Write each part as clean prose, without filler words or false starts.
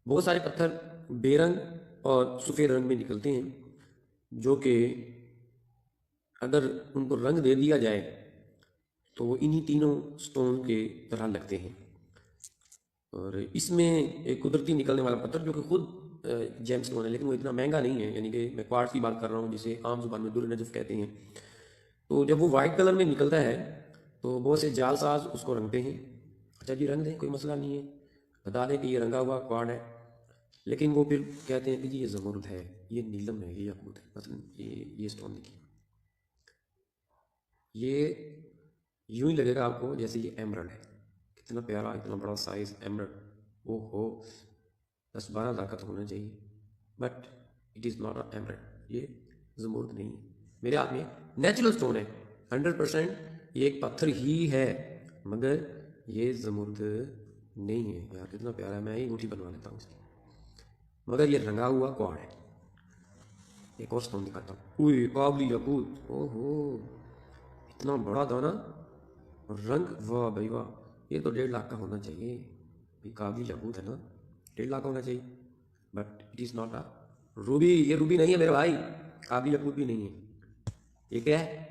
بہت سارے پتھر بے رنگ اور سفید رنگ میں نکلتے ہیں، جو کہ اگر ان کو رنگ دے دیا جائے تو وہ انہی تینوں سٹون کے طرح لگتے ہیں۔ اور اس میں ایک قدرتی نکلنے والا پتھر جو کہ خود جیم سٹون ہے، لیکن وہ اتنا مہنگا نہیں ہے، یعنی کہ میں کوارٹز کی بات کر رہا ہوں جسے عام زبان میں در نجف کہتے ہیں۔ تو جب وہ وائٹ کلر میں نکلتا ہے تو بہت سے جال ساز اس کو رنگتے ہیں، اچھا جی رنگ دیں کوئی مسئلہ نہیں ہے، بتا دیں کہ یہ رنگا ہوا کوارڈ ہے، لیکن وہ پھر کہتے ہیں کہ جی یہ زمرد ہے، یہ نیلم ہے، یہ یاقوت ہے، مثلا یہ سٹون دیکھیے، یہ یوں ہی لگے گا آپ کو جیسے یہ ایمرلڈ ہے، کتنا پیارا اتنا بڑا سائز ایمرلڈ، وہ ہو 10-12 لاکھ ہونا چاہیے، but it is not a emerald, یہ زمرد نہیں ہے۔ میرے ہاتھ میں نیچرل سٹون ہے 100%، یہ ایک پتھر ہی ہے، مگر یہ زمرد نہیں ہے۔ یار کتنا پیارا ہے، میں ہی انگوٹھی بنوا لیتا ہوں اس کی، مگر یہ رنگا ہوا کوارڈ ہے۔ ایک اور سٹون دکھاتا ہوں، اوہ قابلی یاقوت، او ہو اتنا بڑا دانا اور رنگ، واہ بھائی واہ، یہ تو 1.5 لاکھ کا ہونا چاہیے، یہ قابلی یاقوت ہے نا، 1.5 لاکھ کا ہونا چاہیے، but it is not a Ruby, یہ روبی نہیں ہے میرے بھائی، قابلی یاقوت بھی نہیں ہے، یہ کیا ہے؟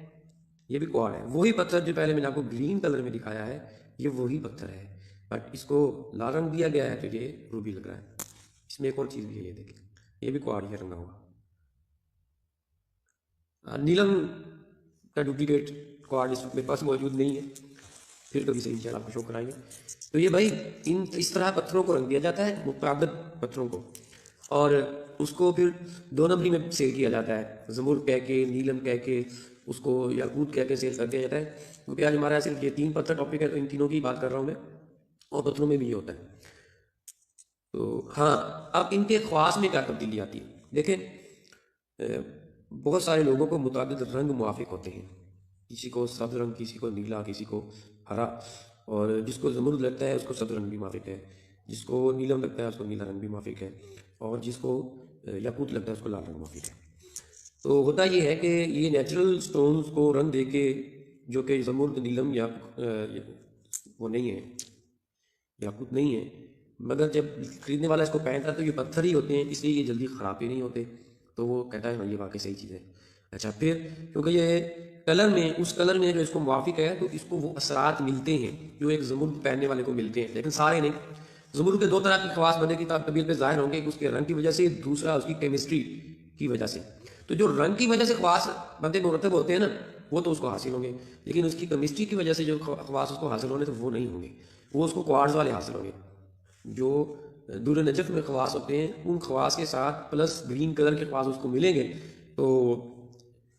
یہ بھی کوارڈ ہے، وہی پتھر جو پہلے میں نے آپ کو گرین کلر میں دکھایا ہے، یہ وہی پتھر ہے، بٹ اس کو لال رنگ دیا گیا ہے تو یہ روبی لگ رہا ہے۔ اس میں ایک اور چیز بھی ہے، یہ دیکھیں، یہ بھی کوارڈ ہے رنگا ہوا۔ نیلم کا ڈپلیکیٹ کوارڈ اس وقت میرے پاس موجود نہیں ہے، پھر کبھی سے انشاءاللہ آپ کو شو کرائیں گے۔ تو یہ بھائی اس طرح پتھروں کو رنگ دیا جاتا ہے، متعدد پتھروں کو، اور اس کو پھر 2 نمبری میں سیل کیا جاتا ہے، زمرد کہہ کے، نیلم کہہ کے، اس کو یاقوت کہہ کے سیل کر دیا جاتا ہے، کیونکہ آج ہمارا صرف یہ 3 پتھر ٹاپک ہے تو ان تینوں کی بات کر رہا ہوں میں، اور پتھروں میں بھی یہ ہوتا ہے۔ تو ہاں، اب ان کے خواص میں کیا تبدیلی آتی ہے، دیکھیں بہت سارے لوگوں کو متعدد رنگ موافق ہوتے ہیں، کسی کو سبز رنگ، کسی کو نیلا، کسی کو ہرا، اور جس کو زمرد لگتا ہے اس کو سبز رنگ بھی موافق ہے، جس کو نیلم لگتا ہے اس کو نیلا رنگ بھی موافق ہے، اور جس کو یاقوت لگتا ہے اس کو لال رنگ موافق ہے۔ تو ہوتا یہ ہے کہ یہ نیچرل سٹونز کو رنگ دے کے، جو کہ زمرد، نیلم یا وہ نہیں ہے، یاقوت نہیں ہے، مگر جب خریدنے والا اس کو پہنتا ہے تو یہ پتھر ہی ہوتے ہیں، اس لیے یہ جلدی خراب بھی نہیں ہوتے، تو وہ کہتا ہے ہاں یہ واقعی صحیح چیز ہے۔ اچھا پھر کیونکہ یہ کلر میں، اس کلر میں جو اس کو موافق ہے تو اس کو وہ اثرات ملتے ہیں جو ایک زمرد پہننے والے کو ملتے ہیں، لیکن سارے نہیں۔ زمرد کے 2 طرح کے خواص بندے کی طبیعت پہ ظاہر ہوں گے، ایک اس کے رنگ کی وجہ سے، دوسرا اس کی کیمسٹری کی وجہ سے۔ تو جو رنگ کی وجہ سے خواص بندے مرتب ہوتے ہیں نا، وہ تو اس کو حاصل ہوں گے، لیکن اس کی کیمسٹری کی وجہ سے جو خواص اس کو حاصل ہونے تو وہ نہیں ہوں گے، وہ اس کو کوارٹز والے حاصل ہوں گے۔ جو در نجف میں خواص ہوتے ہیں ان خواص کے ساتھ پلس گرین کلر کے خواص اس کو ملیں گے، تو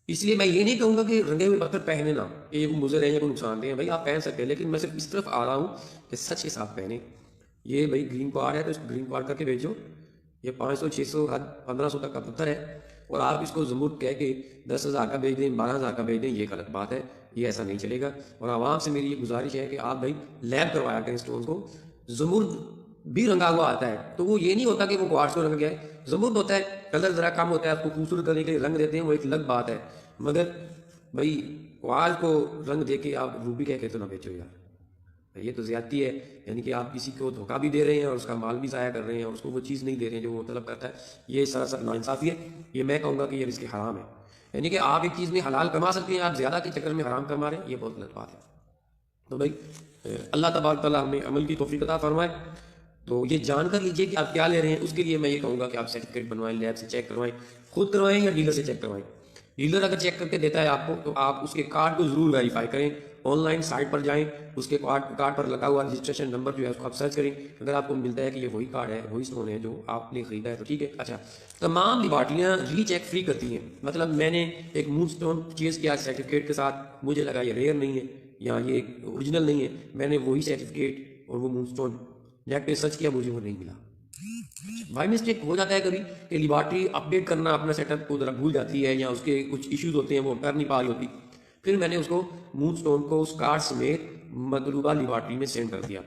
اس لیے میں یہ نہیں کہوں گا کہ رنگے ہوئے پتھر پہنے نہ، کہ یہ مضر ہے یا کوئی نقصان دہ ہے، بھائی آپ پہن سکتے ہیں، لیکن میں صرف اس طرف آ رہا ہوں کہ سچ کے ساتھ پہنیں۔ یہ بھائی گرین کوارڈ ہے تو اس کو گرین کوارڈ کر کے بھیجو، یہ 500 600 1500 تک کا پتھر ہے، اور آپ اس کو زمرد کہہ کے 10,000 کا بھیج دیں، 12,000 کا بھیج دیں، یہ غلط بات ہے، یہ ایسا نہیں چلے گا۔ اور عوام سے میری یہ گزارش ہے کہ آپ بھائی لیب کروایا کریں سٹونز کو۔ زمرد بھی رنگا ہوا آتا ہے تو وہ یہ نہیں ہوتا کہ وہ کوارٹز کو رنگ گیا ہے، زمرد ہوتا ہے، کلر ذرا کم ہوتا ہے، آپ کو خوبصورت کرنے کے لیے رنگ دیتے ہیں، وہ ایک الگ بات ہے، مگر بھائی کوارٹز کو رنگ دے کے آپ روبی کہہ کے تو نہ بیچو یار، یہ تو زیادتی ہے، یعنی کہ آپ کسی کو دھوکہ بھی دے رہے ہیں اور اس کا مال بھی ضائع کر رہے ہیں اور اس کو وہ چیز نہیں دے رہے ہیں جو وہ طلب کرتا ہے، یہ سراسر ناانصافی ہے۔ یہ میں کہوں گا کہ یہ رزق حرام ہے، یعنی کہ آپ ایک چیز میں حلال کما سکتے ہیں، آپ زیادہ کے چکر میں حرام کما رہے ہیں، یہ بہت غلط بات ہے۔ تو بھائی اللہ تبارک تعالیٰ ہمیں عمل کی توفیق عطا فرمائے۔ تو یہ جان کر لیجئے کہ آپ کیا لے رہے ہیں، اس کے لیے میں یہ کہوں گا کہ آپ سرٹیفکیٹ بنوائیں، لیب سے چیک کروائیں، خود کروائیں یا ڈیلر سے چیک کروائیں۔ ڈیلر اگر چیک کر کے دیتا ہے آپ کو تو آپ اس کے کارڈ کو ضرور ویریفائی کریں، آن لائن سائٹ پر جائیں، اس کے کارڈ پر لگا ہوا رجسٹریشن نمبر جو ہے اس کو آپ سرچ کریں، اگر آپ کو ملتا ہے کہ یہ وہی کارڈ ہے، وہی سٹون ہے جو آپ نے خریدا ہے تو ٹھیک ہے۔ اچھا، تمام لیبارٹریاں ری چیک فری کرتی ہیں، مطلب میں نے ایک مون سٹون پرچیز کیا سرٹیفکیٹ کے ساتھ، مجھے لگا یہ ریئر نہیں ہے یا یہ اوریجنل نہیں ہے، میں نے وہی سرٹیفکیٹ اور وہ مون سٹون نیٹ پہ سرچ کیا، مجھے وہ نہیں ملا۔ بائی مسٹیک ہو جاتا ہے کبھی کہ لیبارٹری اپڈیٹ کرنا اپنا سیٹ اپ کو ذرا بھول جاتی ہے یا اس کے کچھ ایشوز ہوتے ہیں وہ کر نہیں پا رہی ہوتی، پھر میں نے اس کو مون سٹون کو اس کارڈ سمیت مطلوبہ لیبارٹری میں سینڈ کر دیا،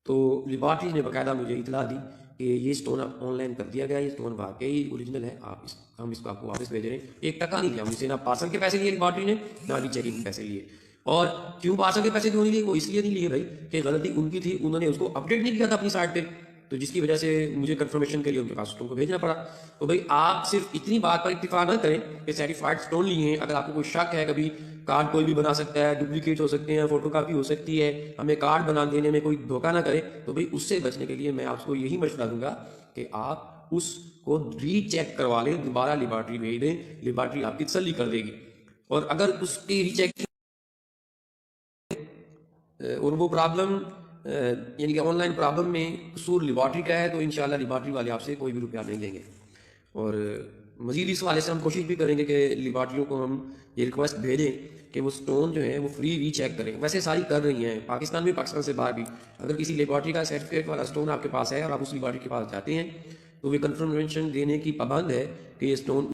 تو لیبارٹری نے باقاعدہ مجھے اطلاع دی کہ یہ سٹون آن لائن کر دیا گیا، یہ سٹون واقعی اوریجنل ہے، ہم اس کو آپ کو واپس بھیج رہے ہیں، 1 ٹکا نہیں لیا مجھ سے، نہ پارسل کے پیسے لیے لیبارٹری نے، نہ ری چیکنگ کے پیسے لیے۔ اور کیوں پارسل کے پیسے کیوں نہیں لیے؟ وہ اس لیے نہیں لیے بھائی کہ غلطی ان کی تھی، انہوں نے اس کو اپڈیٹ نہیں کیا تھا اپنی سائٹ پہ، تو جس کی وجہ سے مجھے کنفرمیشن کے لیے ان کے پاس اسٹون کو بھیجنا پڑا. تو بھائی آپ صرف اتنی بات پر اکتفا نہ کریں کہ سرٹیفائڈ اسٹون لیے ہیں. اگر آپ کو کوئی شک ہے کبھی کارڈ کوئی بھی بنا سکتا ہے, ڈپلیکیٹ ہو سکتے ہیں, فوٹو کاپی ہو سکتی ہے, ہمیں کارڈ بنا دینے میں کوئی دھوکہ نہ کرے, تو بھئی اس سے بچنے کے لیے میں آپ کو یہی مشورہ دوں گا کہ آپ اس کو ری چیک کروا لیں, دوبارہ لیبارٹری بھیج دیں, لیبارٹری آپ کی تسلی کر دے گی. اور اگر اس کی ری چیک اور وہ پرابلم یعنی کہ آن لائن پرابلم میں قصور لیبارٹری کا ہے, تو انشاءاللہ لیبارٹری والے آپ سے کوئی بھی روپیہ نہیں لیں گے. اور مزید اس حوالے سے ہم کوشش بھی کریں گے کہ لیبارٹریوں کو ہم یہ ریکویسٹ بھیجیں کہ وہ اسٹون جو ہے وہ فری ری چیک کریں. ویسے ساری کر رہی ہیں, پاکستان میں, پاکستان سے باہر بھی. اگر کسی لیبارٹری کا سرٹیفکیٹ والا اسٹون آپ کے پاس ہے اور آپ اس لیبارٹری کے پاس جاتے ہیں تو وہ کنفرمیشن دینے کی پابند ہے کہ یہ اسٹون